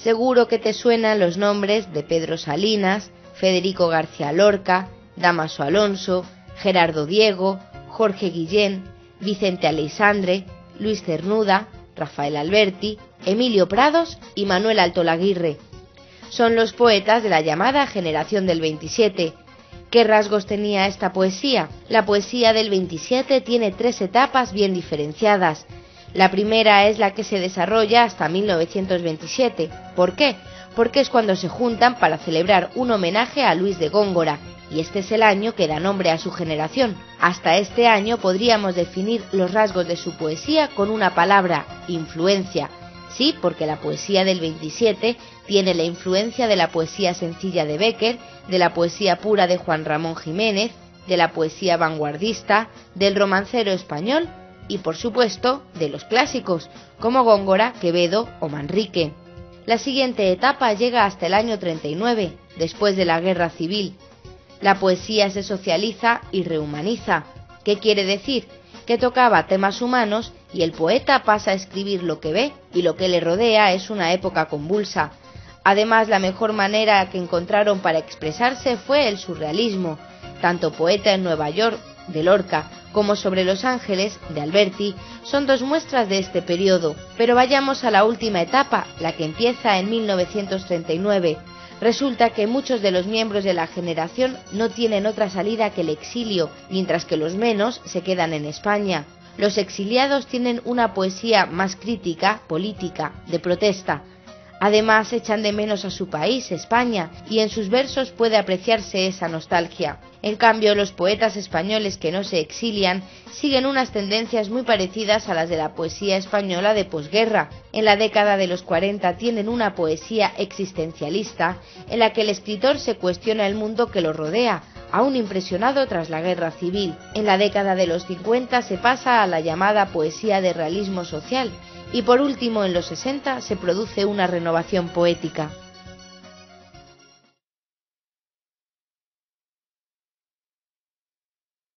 Seguro que te suenan los nombres de Pedro Salinas, Federico García Lorca, Dámaso Alonso, Gerardo Diego, Jorge Guillén, Vicente Aleixandre, Luis Cernuda, Rafael Alberti, Emilio Prados y Manuel Altolaguirre. Son los poetas de la llamada generación del 27. ¿Qué rasgos tenía esta poesía? La poesía del 27 tiene 3 etapas bien diferenciadas. La primera es la que se desarrolla hasta 1927. ¿Por qué? Porque es cuando se juntan para celebrar un homenaje a Luis de Góngora, y este es el año que da nombre a su generación. Hasta este año podríamos definir los rasgos de su poesía con una palabra: influencia. Sí, porque la poesía del 27 tiene la influencia de la poesía sencilla de Bécquer, de la poesía pura de Juan Ramón Jiménez, de la poesía vanguardista, del romancero español y, por supuesto, de los clásicos, como Góngora, Quevedo o Manrique. La siguiente etapa llega hasta el año 39, después de la Guerra Civil. La poesía se socializa y rehumaniza. ¿Qué quiere decir? Que tocaba temas humanos y el poeta pasa a escribir lo que ve y lo que le rodea es una época convulsa. Además, la mejor manera que encontraron para expresarse fue el surrealismo. Tanto Poeta en Nueva York, de Lorca, como Sobre los Ángeles, de Alberti, son 2 muestras de este periodo. Pero vayamos a la última etapa, la que empieza en 1939. Resulta que muchos de los miembros de la generación no tienen otra salida que el exilio, mientras que los menos se quedan en España. Los exiliados tienen una poesía más crítica, política, de protesta. Además, echan de menos a su país, España, y en sus versos puede apreciarse esa nostalgia. En cambio, los poetas españoles que no se exilian siguen unas tendencias muy parecidas a las de la poesía española de posguerra. En la década de los 40 tienen una poesía existencialista en la que el escritor se cuestiona el mundo que lo rodea, aún impresionado tras la guerra civil. En la década de los 50 se pasa a la llamada poesía de realismo social y por último en los 60 se produce una renovación poética.